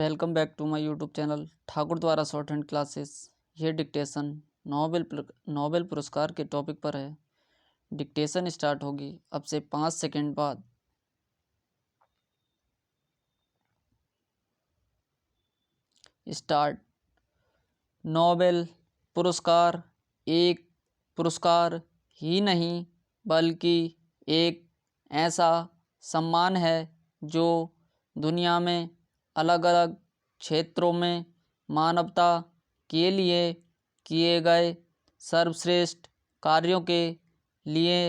Welcome back to my YouTube channel Thakur द्वारा short hand classes. ये dictation Nobel पुरस्कार के टॉपिक पर है। डिक्टेशन स्टार्ट होगी अब से 5 सेकंड बाद। स्टार्ट। नोबेल पुरस्कार एक पुरस्कार ही नहीं बल्कि एक ऐसा सम्मान है जो दुनिया में अलग अलग क्षेत्रों में मानवता के लिए किए गए सर्वश्रेष्ठ कार्यों के लिए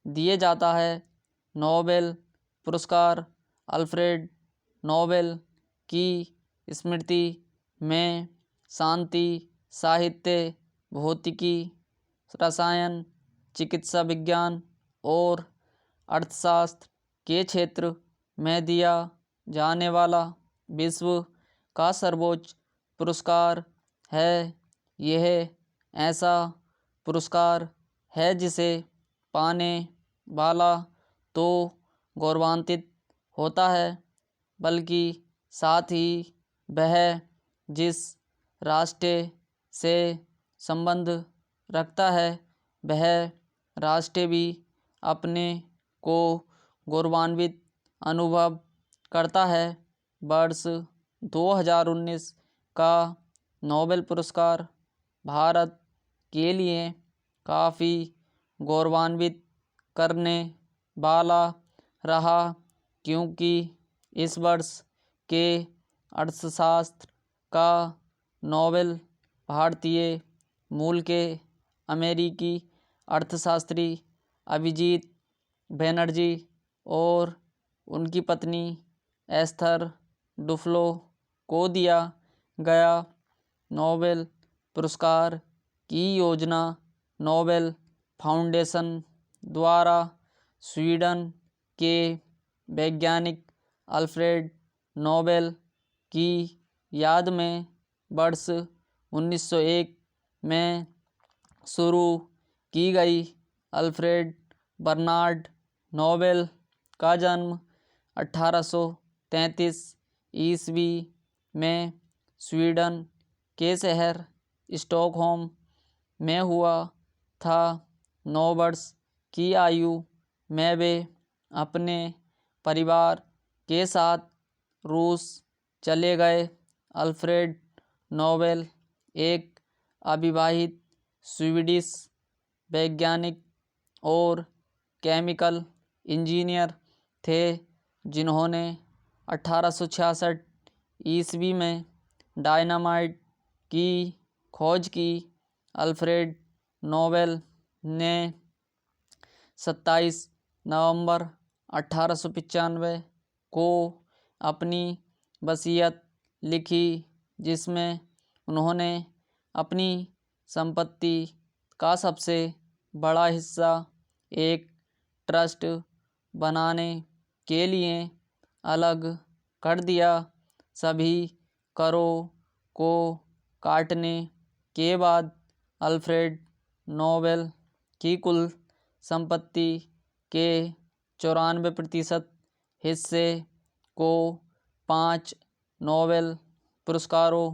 दिए जाता है। नोबेल पुरस्कार अल्फ्रेड नोबेल की स्मृति में शांति, साहित्य, भौतिकी, रसायन, चिकित्सा विज्ञान और अर्थशास्त्र के क्षेत्र में दिया जाने वाला विश्व का सर्वोच्च पुरस्कार है। यह ऐसा पुरस्कार है जिसे पाने वाला तो गौरवान्वित होता है, बल्कि साथ ही वह जिस राष्ट्र से संबंध रखता है वह राष्ट्र भी अपने को गौरवान्वित अनुभव करता है। वर्ष 2019 का नोबेल पुरस्कार भारत के लिए काफ़ी गौरवान्वित करने वाला रहा, क्योंकि इस वर्ष के अर्थशास्त्र का नोबेल भारतीय मूल के अमेरिकी अर्थशास्त्री अभिजीत बनर्जी और उनकी पत्नी एस्थर डुफ्लो को दिया गया। नोबेल पुरस्कार की योजना नोबेल फाउंडेशन द्वारा स्वीडन के वैज्ञानिक अल्फ्रेड नोबेल की याद में वर्ष 1901 में शुरू की गई। अल्फ्रेड बर्नार्ड नोबेल का जन्म 1833 ईस्वी में स्वीडन के शहर स्टॉकहोम में हुआ था। 9 वर्ष की आयु में वे अपने परिवार के साथ रूस चले गए। अल्फ्रेड नोबेल एक अविवाहित स्वीडिश वैज्ञानिक और केमिकल इंजीनियर थे, जिन्होंने 1866 ईस्वी में डायनामाइट की खोज की। अल्फ्रेड नोबेल ने 27 नवंबर 1895 को अपनी वसीयत लिखी, जिसमें उन्होंने अपनी संपत्ति का सबसे बड़ा हिस्सा एक ट्रस्ट बनाने के लिए अलग कर दिया। सभी करों को काटने के बाद अल्फ्रेड नोबेल की कुल संपत्ति के 94% हिस्से को 5 नोबेल पुरस्कारों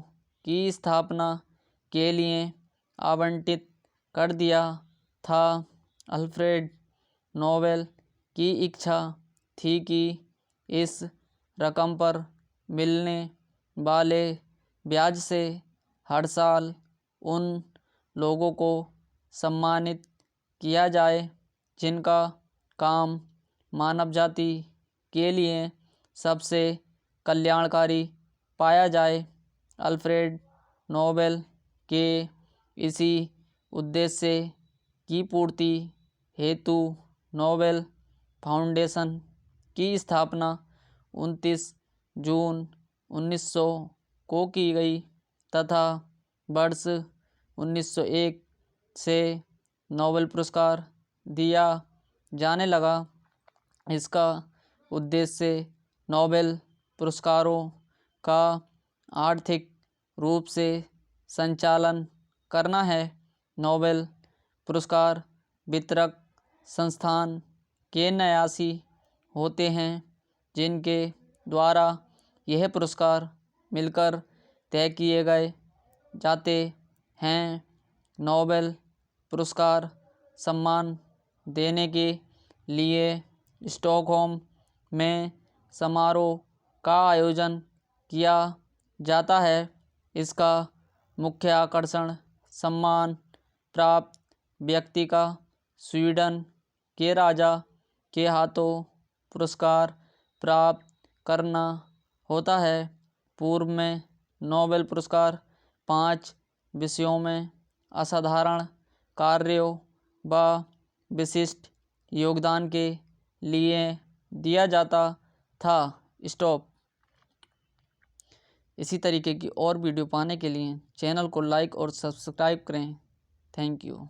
की स्थापना के लिए आवंटित कर दिया था। अल्फ्रेड नोबेल की इच्छा थी कि इस रकम पर मिलने वाले ब्याज से हर साल उन लोगों को सम्मानित किया जाए जिनका काम मानव जाति के लिए सबसे कल्याणकारी पाया जाए। अल्फ्रेड नोबेल के इसी उद्देश्य की पूर्ति हेतु नोबेल फाउंडेशन की स्थापना 29 जून 1900 को की गई तथा वर्ष 1901 से नोबेल पुरस्कार दिया जाने लगा। इसका उद्देश्य नोबेल पुरस्कारों का आर्थिक रूप से संचालन करना है। नोबेल पुरस्कार वितरक संस्थान के 89 होते हैं, जिनके द्वारा यह पुरस्कार मिलकर तय किए गए जाते हैं। नोबेल पुरस्कार सम्मान देने के लिए स्टॉकहोम में समारोह का आयोजन किया जाता है। इसका मुख्य आकर्षण सम्मान प्राप्त व्यक्ति का स्वीडन के राजा के हाथों पुरस्कार प्राप्त करना होता है। पूर्व में नोबेल पुरस्कार 5 विषयों में असाधारण कार्यों व विशिष्ट योगदान के लिए दिया जाता था। स्टॉप। इसी तरीके की और वीडियो पाने के लिए चैनल को लाइक और सब्सक्राइब करें। Thank you.